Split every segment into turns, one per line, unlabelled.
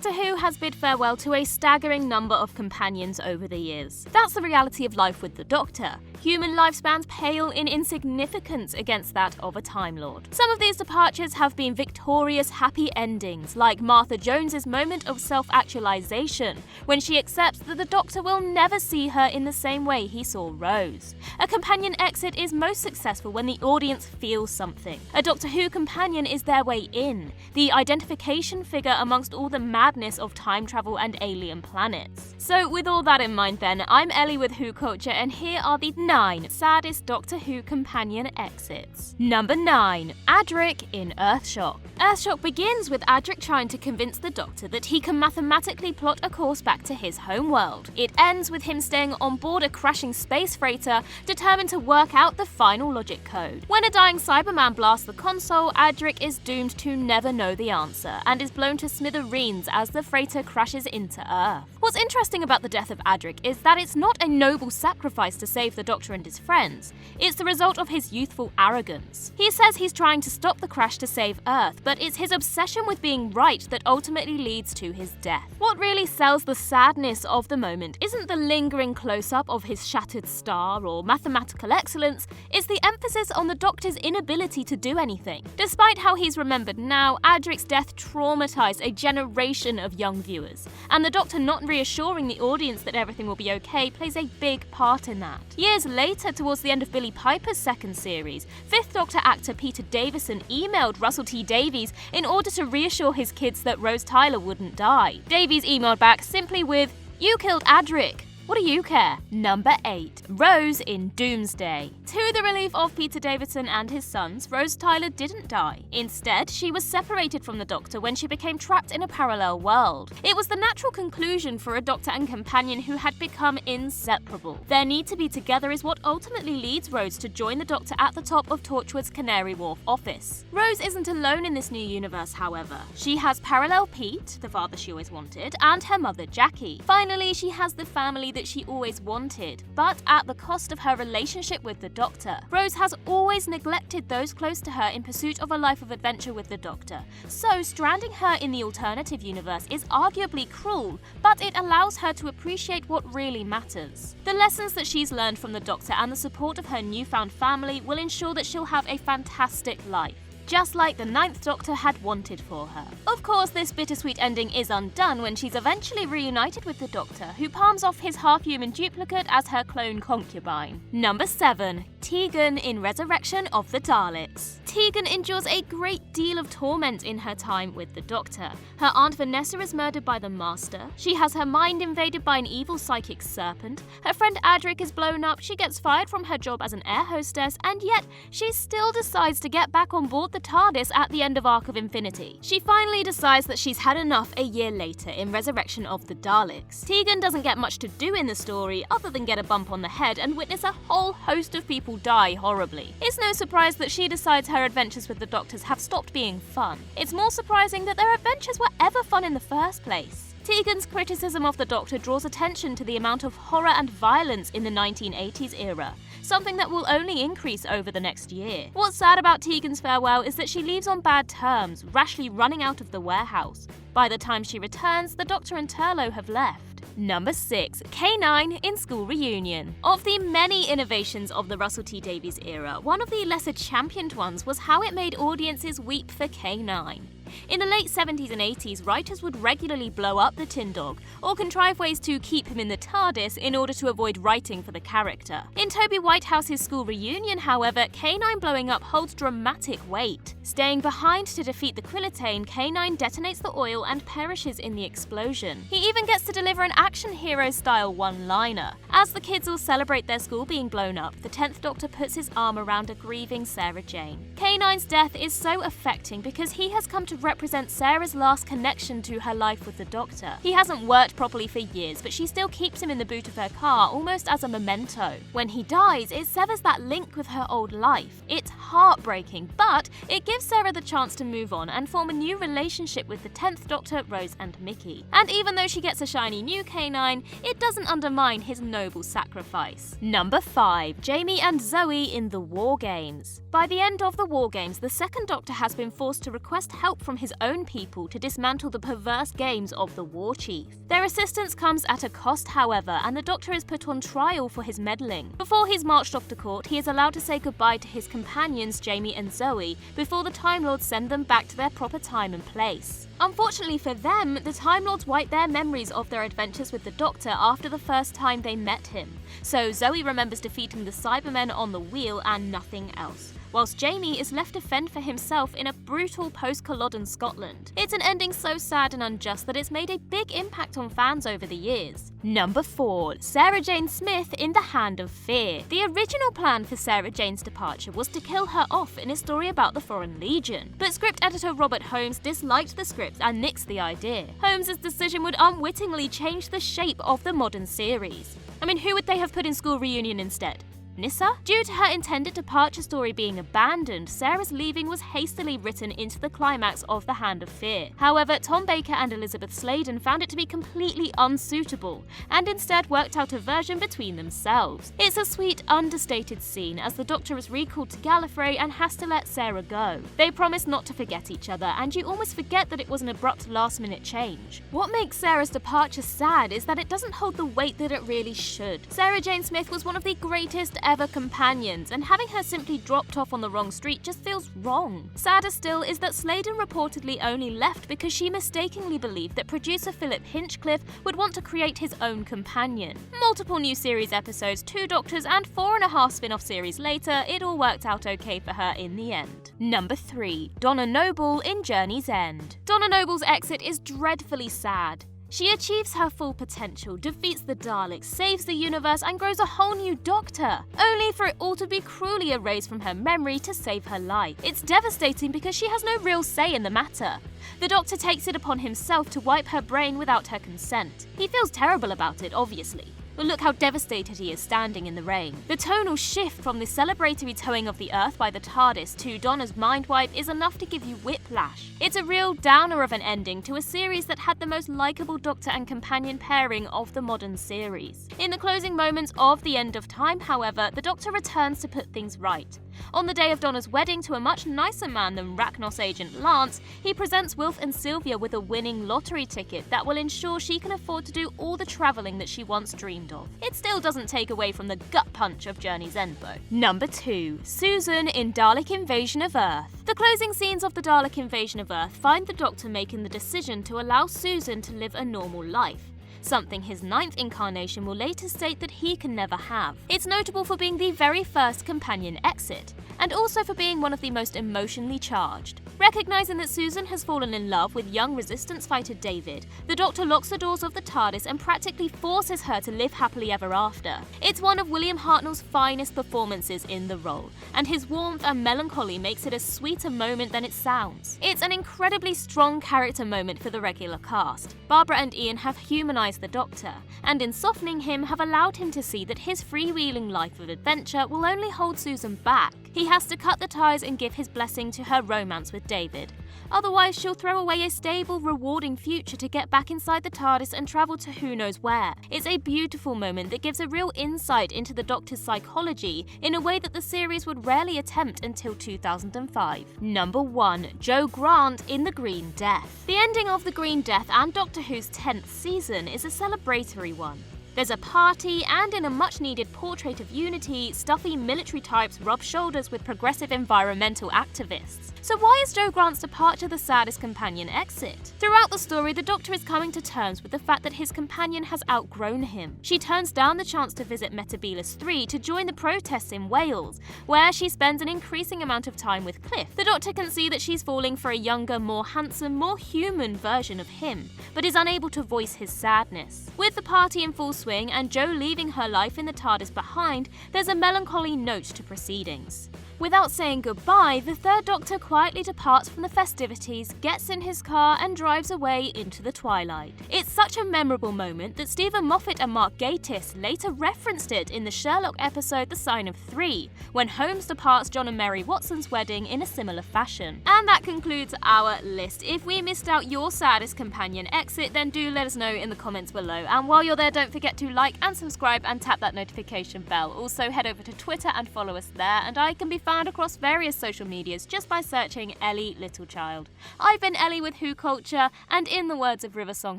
Doctor Who has bid farewell to a staggering number of companions over the years. That's the reality of life with the Doctor. Human lifespans pale in insignificance against that of a Time Lord. Some of these departures have been victorious, happy endings, like Martha Jones's moment of self-actualization, when she accepts that the Doctor will never see her in the same way he saw Rose. A companion exit is most successful when the audience feels something. A Doctor Who companion is their way in, the identification figure amongst all the madness of time travel and alien planets. So with all that in mind then, I'm Ellie with Who Culture, and here are the 9 saddest Doctor Who companion exits. Number 9. Adric in Earthshock. Earthshock begins with Adric trying to convince the Doctor that he can mathematically plot a course back to his homeworld. It ends with him staying on board a crashing space freighter, determined to work out the final logic code. When a dying Cyberman blasts the console, Adric is doomed to never know the answer, and is blown to smithereens as the freighter crashes into Earth. What's interesting about the death of Adric is that it's not a noble sacrifice to save the Doctor and his friends. It's the result of his youthful arrogance. He says he's trying to stop the crash to save Earth, but it's his obsession with being right that ultimately leads to his death. What really sells the sadness of the moment isn't the lingering close-up of his shattered star or mathematical excellence, it's the emphasis on the Doctor's inability to do anything. Despite how he's remembered now, Adric's death traumatized a generation of young viewers, and the Doctor not reassuring the audience that everything will be okay plays a big part in that. Years later, towards the end of Billie Piper's second series, 5th Doctor actor Peter Davison emailed Russell T Davies in order to reassure his kids that Rose Tyler wouldn't die. Davies emailed back simply with, "You killed Adric. What do you care?" Number 8. Rose in Doomsday. To the relief of Peter Davison and his sons, Rose Tyler didn't die. Instead, she was separated from the Doctor when she became trapped in a parallel world. It was the natural conclusion for a Doctor and companion who had become inseparable. Their need to be together is what ultimately leads Rose to join the Doctor at the top of Torchwood's Canary Wharf office. Rose isn't alone in this new universe, however. She has parallel Pete, the father she always wanted, and her mother Jackie. Finally, she has the family that she always wanted, but at the cost of her relationship with the Doctor. Rose has always neglected those close to her in pursuit of a life of adventure with the Doctor, so stranding her in the alternative universe is arguably cruel, but it allows her to appreciate what really matters. The lessons that she's learned from the Doctor and the support of her newfound family will ensure that she'll have a fantastic life, just like the 9th Doctor had wanted for her. Of course, this bittersweet ending is undone when she's eventually reunited with the Doctor, who palms off his half-human duplicate as her clone concubine. Number 7. Tegan in Resurrection of the Daleks. Tegan endures a great deal of torment in her time with the Doctor. Her Aunt Vanessa is murdered by the Master, she has her mind invaded by an evil psychic serpent, her friend Adric is blown up, she gets fired from her job as an air hostess, and yet she still decides to get back on board the TARDIS at the end of Arc of Infinity. She finally decides that she's had enough a year later in Resurrection of the Daleks. Tegan doesn't get much to do in the story other than get a bump on the head and witness a whole host of people die horribly. It's no surprise that she decides her adventures with the Doctors have stopped being fun. It's more surprising that their adventures were ever fun in the first place. Tegan's criticism of the Doctor draws attention to the amount of horror and violence in the 1980s era, something that will only increase over the next year. What's sad about Tegan's farewell is that she leaves on bad terms, rashly running out of the warehouse. By the time she returns, the Doctor and Turlough have left. Number 6. K9 in School Reunion. Of the many innovations of the Russell T Davies era, one of the lesser championed ones was how it made audiences weep for K9. In the late 70s and 80s, writers would regularly blow up the Tin Dog, or contrive ways to keep him in the TARDIS in order to avoid writing for the character. In Toby Whitehouse's School Reunion, however, K9 blowing up holds dramatic weight. Staying behind to defeat the Quilitane, K9 detonates the oil and perishes in the explosion. He even gets to deliver an action hero-style one-liner. As the kids all celebrate their school being blown up, the 10th Doctor puts his arm around a grieving Sarah Jane. K9's death is so affecting because he has come to represent Sarah's last connection to her life with the Doctor. He hasn't worked properly for years, but she still keeps him in the boot of her car almost as a memento. When he dies, it severs that link with her old life. It's heartbreaking, but it gives Sarah the chance to move on and form a new relationship with the 10th Doctor, Rose and Mickey. And even though she gets a shiny new canine, it doesn't undermine his noble sacrifice. Number 5. Jamie and Zoe in the War Games. By the end of the War Games, the 2nd Doctor has been forced to request help from his own people to dismantle the perverse games of the War Chief. Their assistance comes at a cost, however, and the Doctor is put on trial for his meddling. Before he's marched off to court, he is allowed to say goodbye to his companions Jamie and Zoe before the Time Lords send them back to their proper time and place. Unfortunately for them, the Time Lords wipe their memories of their adventures with the Doctor after the first time they met him. So Zoe remembers defeating the Cybermen on the wheel and nothing else, whilst Jamie is left to fend for himself in a brutal post-Culloden Scotland. It's an ending so sad and unjust that it's made a big impact on fans over the years. Number 4. Sarah Jane Smith in The Hand of Fear. The original plan for Sarah Jane's departure was to kill her off in a story about the Foreign Legion, but script editor Robert Holmes disliked the script and nixed the idea. Holmes' decision would unwittingly change the shape of the modern series. I mean, who would they have put in School Reunion instead? Nyssa? Due to her intended departure story being abandoned, Sarah's leaving was hastily written into the climax of The Hand of Fear. However, Tom Baker and Elizabeth Sladen found it to be completely unsuitable, and instead worked out a version between themselves. It's a sweet, understated scene as the Doctor is recalled to Gallifrey and has to let Sarah go. They promise not to forget each other, and you almost forget that it was an abrupt last-minute change. What makes Sarah's departure sad is that it doesn't hold the weight that it really should. Sarah Jane Smith was one of the greatest ever companions, and having her simply dropped off on the wrong street just feels wrong. Sadder still is that Sladen reportedly only left because she mistakenly believed that producer Philip Hinchcliffe would want to create his own companion. Multiple new series episodes, 2 Doctors, and 4.5 spin-off series later, it all worked out okay for her in the end. Number 3. Donna Noble in Journey's End. Donna Noble's exit is dreadfully sad. She achieves her full potential, defeats the Daleks, saves the universe, and grows a whole new Doctor, only for it all to be cruelly erased from her memory to save her life. It's devastating because she has no real say in the matter. The Doctor takes it upon himself to wipe her brain without her consent. He feels terrible about it, obviously. But look how devastated he is standing in the rain. The tonal shift from the celebratory towing of the Earth by the TARDIS to Donna's mind wipe is enough to give you whiplash. It's a real downer of an ending to a series that had the most likeable Doctor and companion pairing of the modern series. In the closing moments of The End of Time, however, the Doctor returns to put things right. On the day of Donna's wedding to a much nicer man than Rachnos agent Lance, he presents Wilf and Sylvia with a winning lottery ticket that will ensure she can afford to do all the travelling that she once dreamed of. It still doesn't take away from the gut punch of Journey's End though. Number 2. Susan in Dalek Invasion of Earth. The closing scenes of the Dalek Invasion of Earth find the Doctor making the decision to allow Susan to live a normal life, something his 9th incarnation will later state that he can never have. It's notable for being the very first companion exit, and also for being one of the most emotionally charged. Recognizing that Susan has fallen in love with young resistance fighter David, the Doctor locks the doors of the TARDIS and practically forces her to live happily ever after. It's one of William Hartnell's finest performances in the role, and his warmth and melancholy makes it a sweeter moment than it sounds. It's an incredibly strong character moment for the regular cast. Barbara and Ian have humanized the Doctor, and in softening him have allowed him to see that his freewheeling life of adventure will only hold Susan back. He has to cut the ties and give his blessing to her romance with David. Otherwise, she'll throw away a stable, rewarding future to get back inside the TARDIS and travel to who knows where. It's a beautiful moment that gives a real insight into the Doctor's psychology in a way that the series would rarely attempt until 2005. Number 1. Jo Grant in The Green Death. The ending of The Green Death and Doctor Who's 10th season is a celebratory one. There's a party, and in a much-needed portrait of unity, stuffy military types rub shoulders with progressive environmental activists. So why is Jo Grant's departure the saddest companion exit? Throughout the story, the Doctor is coming to terms with the fact that his companion has outgrown him. She turns down the chance to visit Metebelis 3 to join the protests in Wales, where she spends an increasing amount of time with Cliff. The Doctor can see that she's falling for a younger, more handsome, more human version of him, but is unable to voice his sadness. With the party in full swing and Jo leaving her life in the TARDIS behind, there's a melancholy note to proceedings. Without saying goodbye, the third Doctor quietly departs from the festivities, gets in his car and drives away into the twilight. It's such a memorable moment that Stephen Moffat and Mark Gatiss later referenced it in the Sherlock episode The Sign of 3, when Holmes departs John and Mary Watson's wedding in a similar fashion. And that concludes our list. If we missed out your saddest companion exit, then do let us know in the comments below. And while you're there, don't forget to like and subscribe and tap that notification bell. Also head over to Twitter and follow us there, and I can be found across various social medias just by searching Ellie Littlechild. I've been Ellie with Who Culture, and in the words of River Song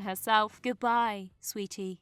herself, goodbye, sweetie.